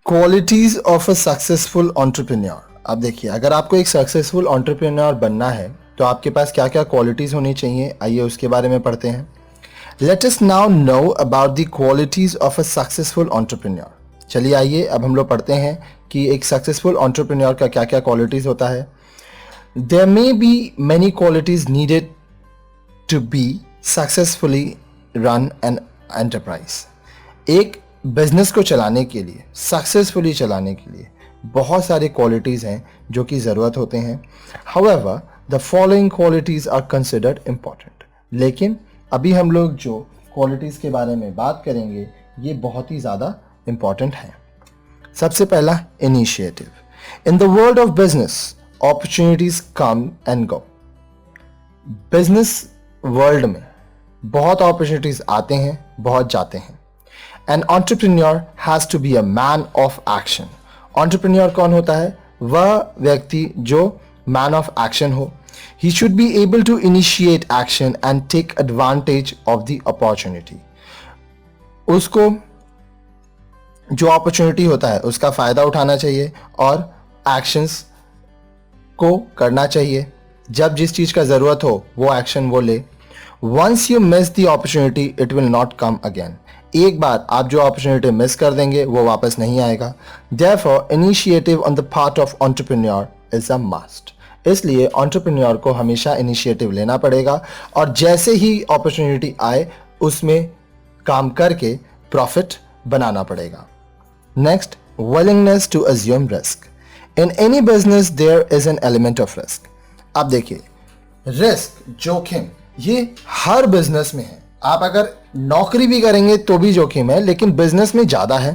Qualities of a successful entrepreneur. अब देखिए, अगर आपको एक सक्सेसफुल एंटरप्रेन्योर बनना है तो आपके पास क्या क्या क्वालिटीज होनी चाहिए, आइए उसके बारे में पढ़ते हैं। Let us now know about the qualities of a successful entrepreneur. चलिए आइए अब हम लोग पढ़ते हैं कि एक सक्सेसफुल एंटरप्रेन्योर का क्या क्या क्वालिटीज होता है। There may be many qualities needed to be successfully run an enterprise. एक बिजनेस को चलाने के लिए, सक्सेसफुली चलाने के लिए बहुत सारे क्वालिटीज़ हैं जो कि ज़रूरत होते हैं। However the following qualities are considered important. लेकिन अभी हम लोग जो क्वालिटीज़ के बारे में बात करेंगे ये बहुत ही ज़्यादा इम्पॉर्टेंट है। सबसे पहला, initiative. In the world of business opportunities come and go. Business world में बहुत अपॉर्चुनिटीज आते हैं, बहुत जाते हैं। An entrepreneur has to be a man of action. Entrepreneur कौन होता है? वह व्यक्ति जो man of action हो। He should be able to initiate action and take advantage of the opportunity. उसको जो अपॉर्चुनिटी होता है उसका फायदा उठाना चाहिए और एक्शंस को करना चाहिए। जब जिस चीज का जरूरत हो वो एक्शन वो ले। Once you miss the opportunity, it will not come again. एक बार आप जो अपॉर्चुनिटी मिस कर देंगे वो वापस नहीं आएगा। Therefore, initiative on the part of entrepreneur is a must. इसलिए entrepreneur को हमेशा इनिशिएटिव लेना पड़ेगा और जैसे ही अपॉर्चुनिटी आए उसमें काम करके प्रॉफिट बनाना पड़ेगा। Next, willingness to assume risk. In any business there is an element of risk. अब देखिए, रिस्क, जोखिम, ये हर बिजनेस में है। आप अगर नौकरी भी करेंगे तो भी जोखिम है, लेकिन बिजनेस में ज्यादा है।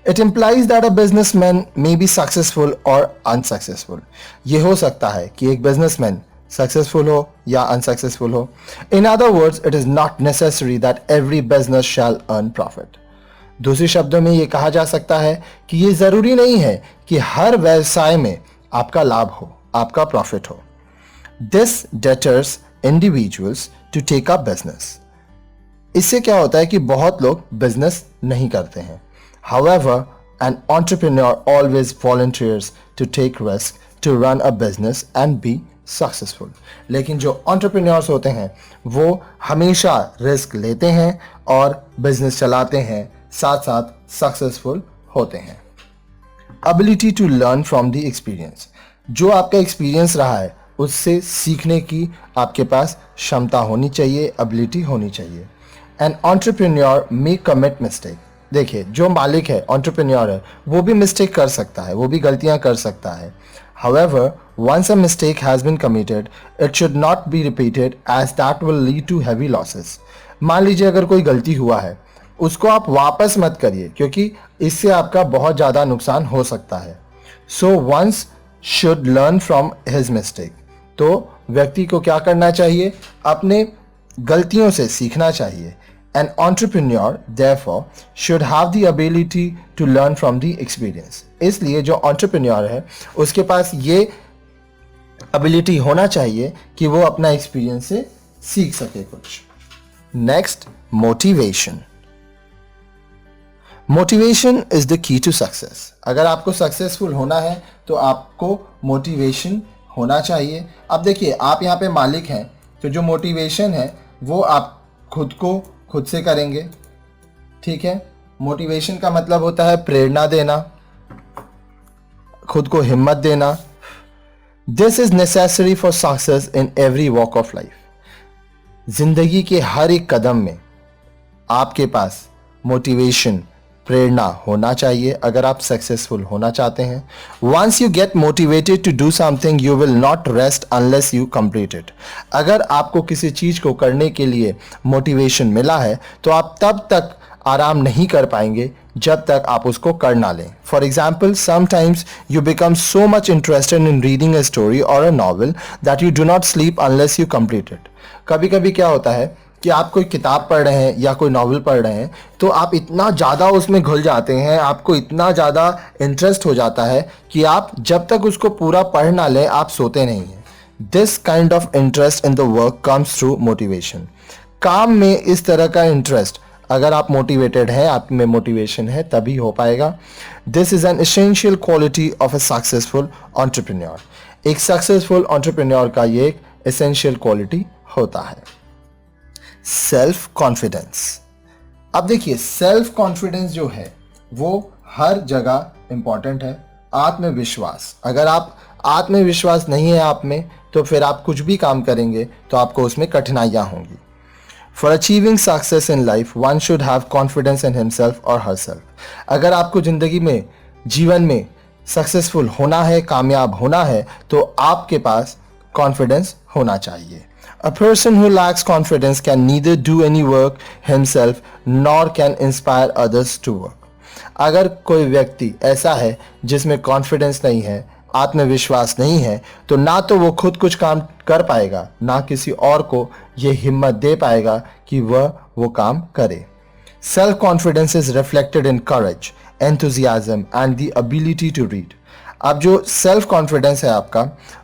It implies that a businessman may be successful और अनसक्सेसफुल। ये हो सकता है कि एक बिजनेसमैन सक्सेसफुल हो या अनसक्सेसफुल हो। In other words, it is not necessary that every business shall earn profit. दूसरे शब्दों में ये कहा जा सकता है कि ये जरूरी नहीं है कि हर व्यवसाय में आपका लाभ हो, आपका प्रॉफिट हो। This deters individuals to take up business. इससे क्या होता है कि बहुत लोग बिजनेस नहीं करते हैं। However, an entrepreneur always volunteers to take risk to run a business and be successful. लेकिन जो entrepreneurs होते हैं वो हमेशा रिस्क लेते हैं और बिजनेस चलाते हैं, साथ साथ सक्सेसफुल होते हैं। Ability to learn from the experience. जो आपका एक्सपीरियंस रहा है उससे सीखने की आपके पास क्षमता होनी चाहिए, एबिलिटी होनी चाहिए। An entrepreneur may commit mistake. देखिए, जो मालिक है, एंटरप्रेन्योर है, वो भी मिस्टेक कर सकता है, वो भी गलतियां कर सकता है। However, once a mistake has been committed, it should not be repeated as that will lead to heavy losses. मान लीजिए अगर कोई गलती हुआ है, उसको आप वापस मत करिए क्योंकि इससे आपका बहुत ज़्यादा नुकसान हो सकता है। So once should learn from his mistake. तो व्यक्ति को क्या करना चाहिए? अपने गलतियों से सीखना चाहिए। An entrepreneur therefore should have the ability to learn from the experience. इसलिए जो entrepreneur है उसके पास ये ability होना चाहिए कि वो अपना एक्सपीरियंस से सीख सके कुछ। Next, motivation. Motivation is the key to success. अगर आपको सक्सेसफुल होना है तो आपको मोटिवेशन होना चाहिए। अब देखिए, आप यहाँ पे मालिक हैं तो जो मोटिवेशन है वो आप खुद से करेंगे, ठीक है। मोटिवेशन का मतलब होता है प्रेरणा देना, खुद को हिम्मत देना। This is necessary for success in every walk of life. जिंदगी के हर एक कदम में आपके पास मोटिवेशन, प्रेरणा होना चाहिए अगर आप सक्सेसफुल होना चाहते हैं। Once you get motivated to do something you will not rest unless you complete it. अगर आपको किसी चीज को करने के लिए मोटिवेशन मिला है तो आप तब तक आराम नहीं कर पाएंगे जब तक आप उसको कर ना लें। For example, sometimes you become so much interested in reading a story और a novel that you do not sleep unless you complete it. कभी कभी क्या होता है कि आप कोई किताब पढ़ रहे हैं या कोई नॉवल पढ़ रहे हैं तो आप इतना ज़्यादा उसमें घुल जाते हैं, आपको इतना ज़्यादा इंटरेस्ट हो जाता है कि आप जब तक उसको पूरा पढ़ ना लें आप सोते नहीं हैं। This kind of interest in the work comes through motivation. काम में इस तरह का इंटरेस्ट अगर आप मोटिवेटेड हैं, आप में मोटिवेशन है, तभी हो पाएगा। This is an essential quality of a successful entrepreneur. एक सक्सेसफुल एंटरप्रेन्योर का ये एक एसेंशियल क्वालिटी होता है। Self confidence. अब देखिए, सेल्फ कॉन्फिडेंस जो है वो हर जगह इंपॉर्टेंट है। आत्मविश्वास, अगर आप आत्मविश्वास नहीं है आप में, तो फिर आप कुछ भी काम करेंगे तो आपको उसमें कठिनाइयाँ होंगी। For achieving success in life one should have confidence in himself और हरसेल्फ। अगर आपको ज़िंदगी में, जीवन में सक्सेसफुल होना है, कामयाब होना है, तो आपके पास कॉन्फिडेंस होना चाहिए। A person who lacks confidence can neither do any work himself nor can inspire others to work. अगर कोई व्यक्ति ऐसा है जिसमें कॉन्फिडेंस नहीं है, आत्मविश्वास नहीं है, तो ना तो वो खुद कुछ काम कर पाएगा, ना किसी और को ये हिम्मत दे पाएगा कि वह वो काम करे। Self confidence is reflected in courage, enthusiasm and the ability to read. अब जो सेल्फ कॉन्फिडेंस है आपका,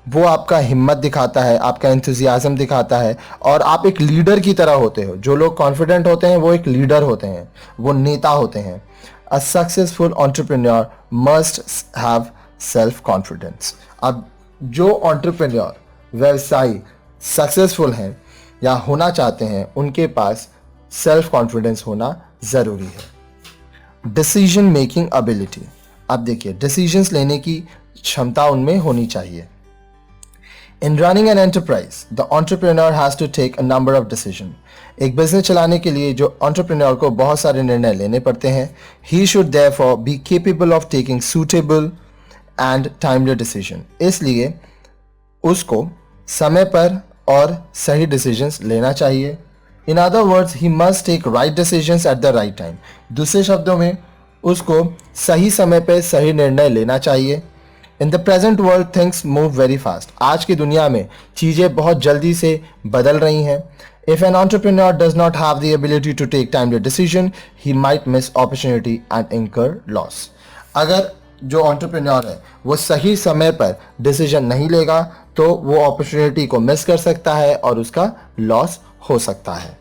वो आपका हिम्मत दिखाता है, आपका एंथुजियाज्म दिखाता है, और आप एक लीडर की तरह होते हो। जो लोग कॉन्फिडेंट होते हैं वो एक लीडर होते हैं, वो नेता होते हैं। A successful entrepreneur must have self confidence. अब जो एंटरप्रेन्योर, व्यवसायी सक्सेसफुल हैं या होना चाहते हैं, उनके पास सेल्फ कॉन्फिडेंस होना ज़रूरी है। Decision making ability. अब देखिए, डिसीजंस लेने की क्षमता उनमें होनी चाहिए। In running an enterprise the entrepreneur has to take a number of decision. एक बिजनेस चलाने के लिए जो एंटरप्रेन्योर को बहुत सारे निर्णय लेने पड़ते हैं। He should therefore be capable of taking suitable and timely decision. इसलिए उसको समय पर और सही डिसीजंस लेना चाहिए। In other words, he must take right decisions at the right time. दूसरे शब्दों में, उसको सही समय पे सही निर्णय लेना चाहिए। In the present world things move very fast. आज की दुनिया में चीज़ें बहुत जल्दी से बदल रही हैं। If an entrepreneur does not have the ability to take timely decision, he might miss opportunity and incur loss. अगर जो एंटरप्रेन्योर है वो सही समय पर डिसीजन नहीं लेगा, तो वो अपॉर्चुनिटी को मिस कर सकता है और उसका लॉस हो सकता है।